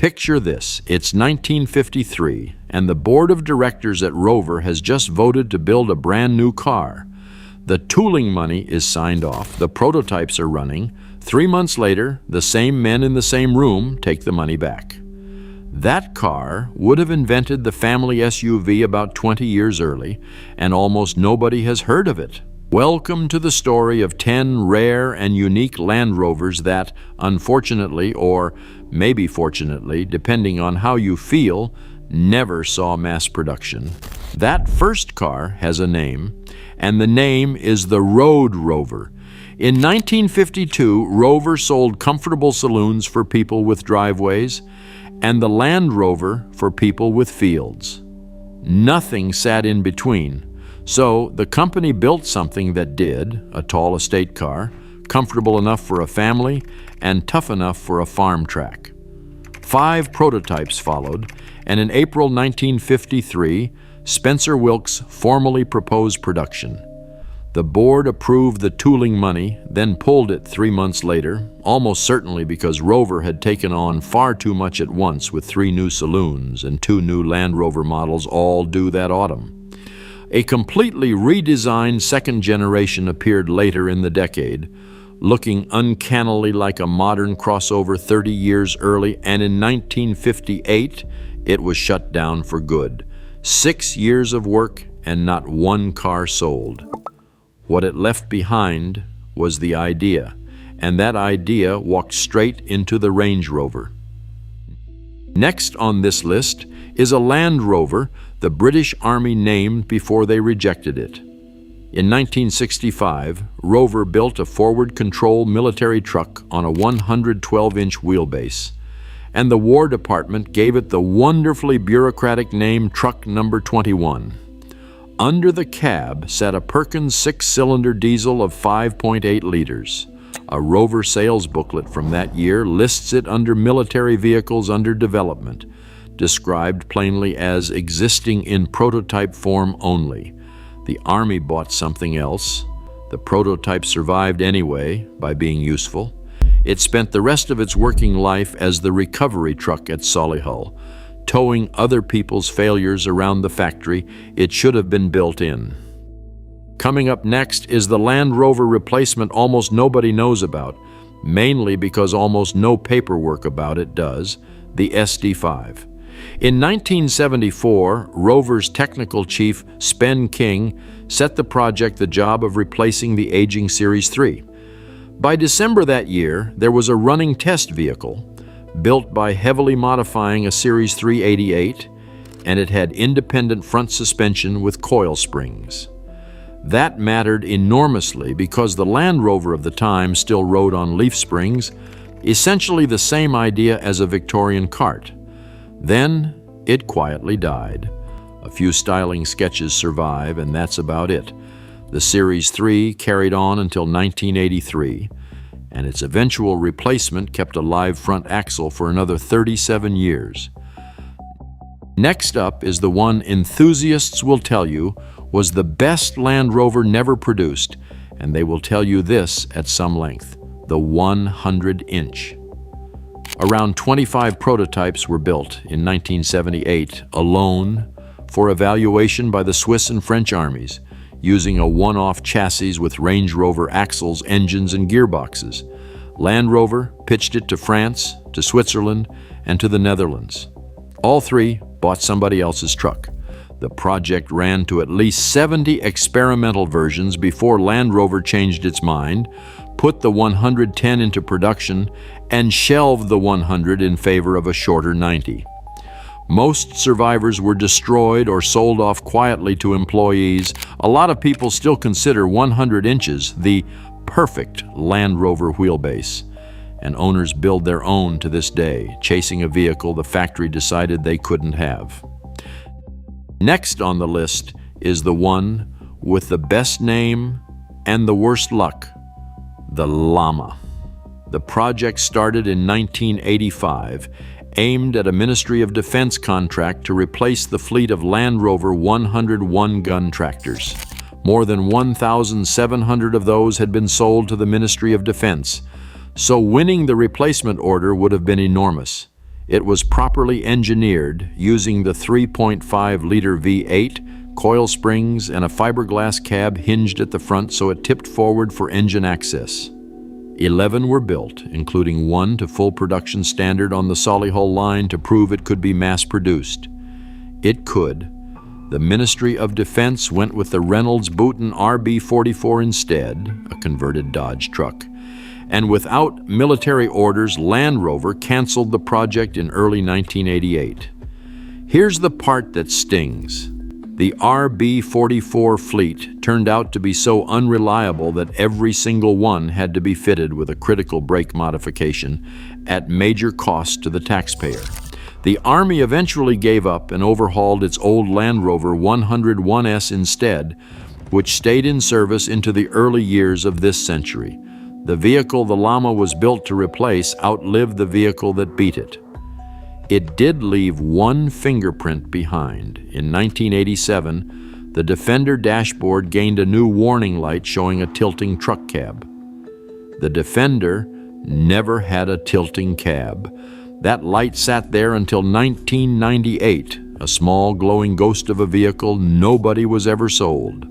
Picture this, it's 1953, and the board of directors at Rover has just voted to build a brand new car. The tooling money is signed off, the prototypes are running. 3 months later, the same men in the same room take the money back. That car would have invented the family SUV about 20 years early, and almost nobody has heard of it. Welcome to the story of 10 rare and unique Land Rovers that, unfortunately, or maybe fortunately, depending on how you feel, never saw mass production. That first car has a name, and the name is the Road Rover. In 1952, Rover sold comfortable saloons for people with driveways, and the Land Rover for people with fields. Nothing sat in between. So the company built something that did, a tall estate car, comfortable enough for a family and tough enough for a farm track. 5 prototypes followed, and in April 1953, Spencer Wilkes formally proposed production. The board approved the tooling money, then pulled it 3 months later, almost certainly because Rover had taken on far too much at once with 3 new saloons and 2 new Land Rover models all due that autumn. A completely redesigned second generation appeared later in the decade, looking uncannily like a modern crossover 30 years early, and in 1958, it was shut down for good. 6 years of work and not one car sold. What it left behind was the idea, and that idea walked straight into the Range Rover. Next on this list is a Land Rover the British Army named before they rejected it. In 1965, Rover built a forward-control military truck on a 112-inch wheelbase, and the War Department gave it the wonderfully bureaucratic name Truck Number 21. Under the cab sat a Perkins 6-cylinder diesel of 5.8 liters. A Rover sales booklet from that year lists it under military vehicles under development, described plainly as existing in prototype form only. The Army bought something else. The prototype survived anyway by being useful. It spent the rest of its working life as the recovery truck at Solihull, towing other people's failures around the factory it should have been built in. Coming up next is the Land Rover replacement almost nobody knows about, mainly because almost no paperwork about it does, the SD5. In 1974, Rover's technical chief, Spen King, set the project the job of replacing the aging Series 3. By December that year, there was a running test vehicle, built by heavily modifying a Series 388, and it had independent front suspension with coil springs. That mattered enormously because the Land Rover of the time still rode on leaf springs, essentially the same idea as a Victorian cart. Then it quietly died. A few styling sketches survive, and that's about it. The Series 3 carried on until 1983, and its eventual replacement kept a live front axle for another 37 years. Next up is the one enthusiasts will tell you was the best Land Rover never produced, and they will tell you this at some length: the 100-inch. Around 25 prototypes were built in 1978 alone for evaluation by the Swiss and French armies, using a one-off chassis with Range Rover axles, engines, and gearboxes. Land Rover pitched it to France, to Switzerland, and to the Netherlands. All 3 bought somebody else's truck. The project ran to at least 70 experimental versions before Land Rover changed its mind, put the 110 into production, and shelved the 100 in favor of a shorter 90. Most survivors were destroyed or sold off quietly to employees. A lot of people still consider 100 inches the perfect Land Rover wheelbase, and owners build their own to this day, chasing a vehicle the factory decided they couldn't have. Next on the list is the one with the best name and the worst luck: the Llama. The project started in 1985, aimed at a Ministry of Defense contract to replace the fleet of Land Rover 101-gun tractors. More than 1,700 of those had been sold to the Ministry of Defense, so winning the replacement order would have been enormous. It was properly engineered using the 3.5-liter V8, coil springs, and a fiberglass cab hinged at the front so it tipped forward for engine access. 11 were built, including one to full production standard on the Solihull line to prove it could be mass-produced. It could. The Ministry of Defense went with the Reynolds Boughton RB44 instead, a converted Dodge truck. And without military orders, Land Rover canceled the project in early 1988. Here's the part that stings. The RB44 fleet turned out to be so unreliable that every single one had to be fitted with a critical brake modification at major cost to the taxpayer. The Army eventually gave up and overhauled its old Land Rover 101S instead, which stayed in service into the early years of this century. The vehicle the Llama was built to replace outlived the vehicle that beat it. It did leave one fingerprint behind. In 1987, the Defender dashboard gained a new warning light showing a tilting truck cab. The Defender never had a tilting cab. That light sat there until 1998, a small glowing ghost of a vehicle nobody was ever sold.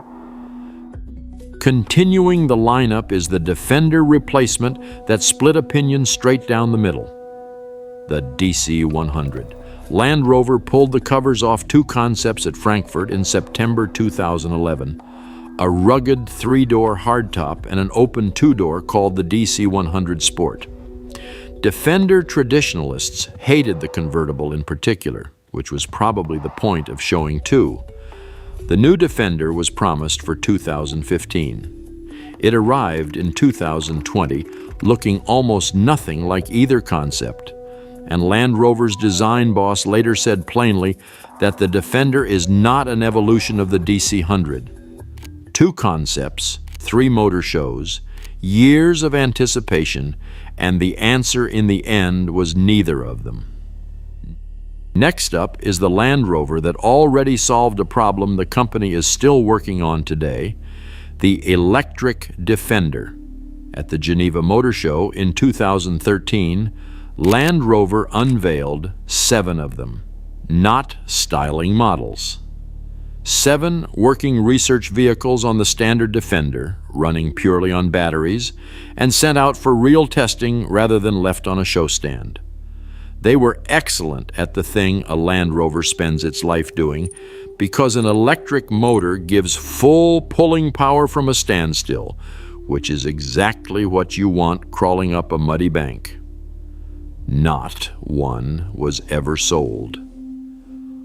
Continuing the lineup is the Defender replacement that split opinion straight down the middle. The DC100. Land Rover pulled the covers off two concepts at Frankfurt in September 2011, a rugged three-door hardtop and an open two-door called the DC100 Sport. Defender traditionalists hated the convertible in particular, which was probably the point of showing two. The new Defender was promised for 2015. It arrived in 2020, looking almost nothing like either concept, and Land Rover's design boss later said plainly that the Defender is not an evolution of the DC100. Two concepts, 3 motor shows, years of anticipation, and the answer in the end was neither of them. Next up is the Land Rover that already solved a problem the company is still working on today, the electric Defender. At the Geneva Motor Show in 2013, Land Rover unveiled 7 of them, not styling models. 7 working research vehicles on the standard Defender, running purely on batteries, and sent out for real testing rather than left on a show stand. They were excellent at the thing a Land Rover spends its life doing, because an electric motor gives full pulling power from a standstill, which is exactly what you want crawling up a muddy bank. Not one was ever sold.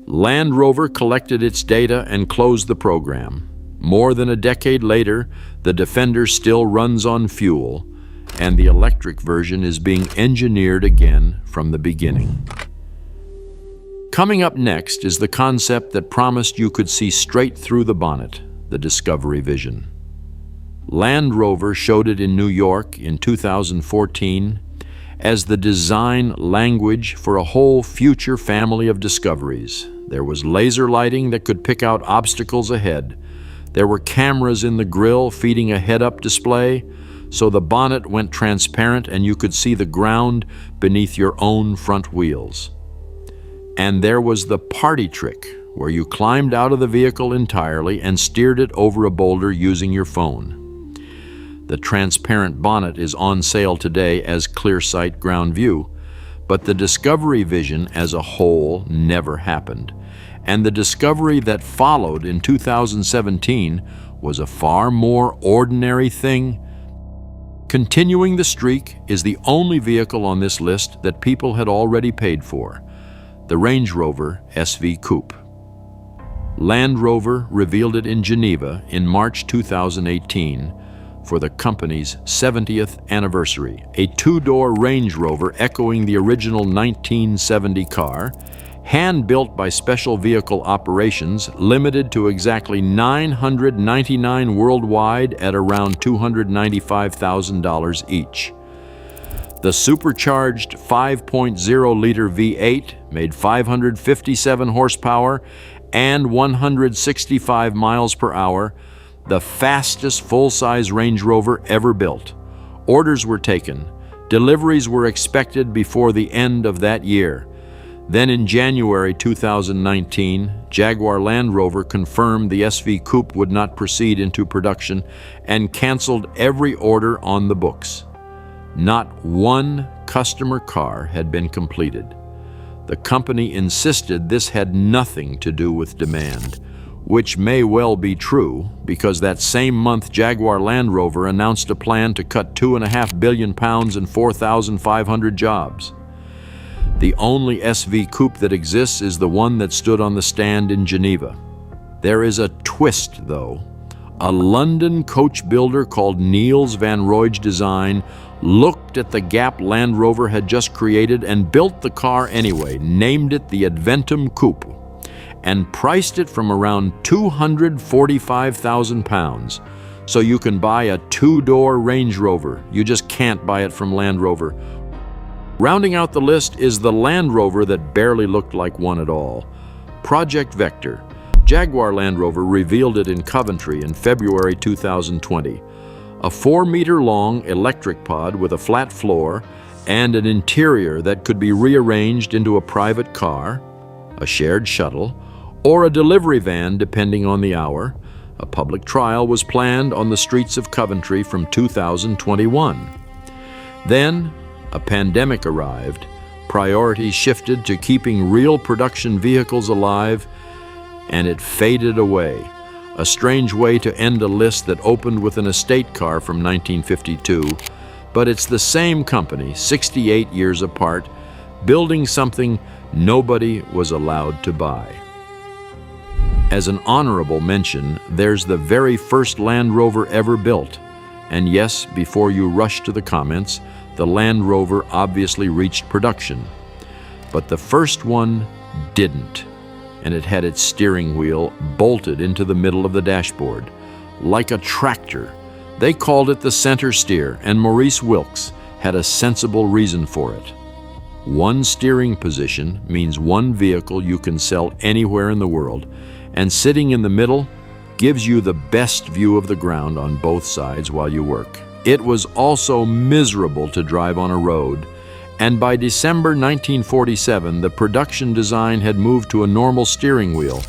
Land Rover collected its data and closed the program. More than a decade later, the Defender still runs on fuel, and the electric version is being engineered again from the beginning. Coming up next is the concept that promised you could see straight through the bonnet, the Discovery Vision. Land Rover showed it in New York in 2014 as the design language for a whole future family of discoveries. There was laser lighting that could pick out obstacles ahead. There were cameras in the grille feeding a head-up display, so the bonnet went transparent and you could see the ground beneath your own front wheels. And there was the party trick, where you climbed out of the vehicle entirely and steered it over a boulder using your phone. The transparent bonnet is on sale today as Clear Sight Ground View, but the Discovery Vision as a whole never happened. And the Discovery that followed in 2017 was a far more ordinary thing. Continuing the streak is the only vehicle on this list that people had already paid for, the Range Rover SV Coupe. Land Rover revealed it in Geneva in March 2018 for the company's 70th anniversary, a 2-door Range Rover echoing the original 1970 car, hand-built by Special Vehicle Operations, limited to exactly 999 worldwide at around $295,000 each. The supercharged 5.0-liter V8 made 557 horsepower and 165 miles per hour, the fastest full-size Range Rover ever built. Orders were taken. Deliveries were expected before the end of that year. Then in January 2019, Jaguar Land Rover confirmed the SV Coupe would not proceed into production and canceled every order on the books. Not one customer car had been completed. The company insisted this had nothing to do with demand, which may well be true because that same month Jaguar Land Rover announced a plan to cut £2.5 billion and 4,500 jobs. The only SV Coupe that exists is the one that stood on the stand in Geneva. There is a twist, though. A London coach builder called Niels van Rooij Design looked at the gap Land Rover had just created and built the car anyway, named it the Adventum Coupe, and priced it from around £245,000. So you can buy a two-door Range Rover. You just can't buy it from Land Rover. Rounding out the list is the Land Rover that barely looked like one at all. Project Vector. Jaguar Land Rover revealed it in Coventry in February 2020. A 4-meter-long electric pod with a flat floor and an interior that could be rearranged into a private car, a shared shuttle, or a delivery van depending on the hour. A public trial was planned on the streets of Coventry from 2021. Then, a pandemic arrived, priorities shifted to keeping real production vehicles alive, and it faded away. A strange way to end a list that opened with an estate car from 1952, but it's the same company, 68 years apart, building something nobody was allowed to buy. As an honorable mention, there's the very first Land Rover ever built. And yes, before you rush to the comments, the Land Rover obviously reached production. But the first one didn't, and it had its steering wheel bolted into the middle of the dashboard, like a tractor. They called it the center steer, and Maurice Wilks had a sensible reason for it. One steering position means one vehicle you can sell anywhere in the world, and sitting in the middle gives you the best view of the ground on both sides while you work. It was also miserable to drive on a road, and by December 1947, the production design had moved to a normal steering wheel.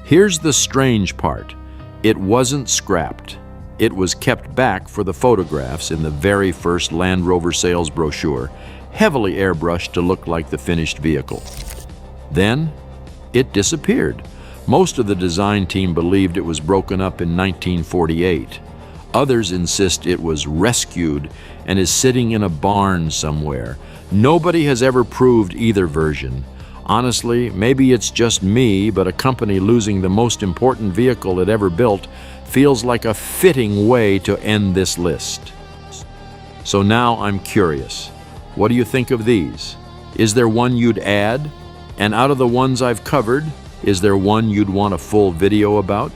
Here's the strange part. It wasn't scrapped. It was kept back for the photographs in the very first Land Rover sales brochure, heavily airbrushed to look like the finished vehicle. Then, it disappeared. Most of the design team believed it was broken up in 1948. Others insist it was rescued and is sitting in a barn somewhere. Nobody has ever proved either version. Honestly, maybe it's just me, but a company losing the most important vehicle it ever built feels like a fitting way to end this list. So now I'm curious. What do you think of these? Is there one you'd add? And out of the ones I've covered, is there one you'd want a full video about?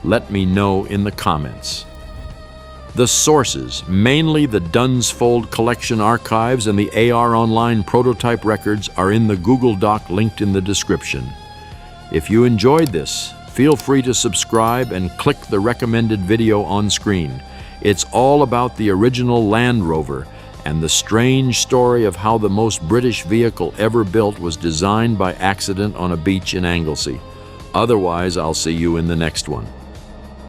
Let me know in the comments. The sources, mainly the Dunsfold Collection archives and the AR Online prototype records, are in the Google Doc linked in the description. If you enjoyed this, feel free to subscribe and click the recommended video on screen. It's all about the original Land Rover and the strange story of how the most British vehicle ever built was designed by accident on a beach in Anglesey. Otherwise, I'll see you in the next one.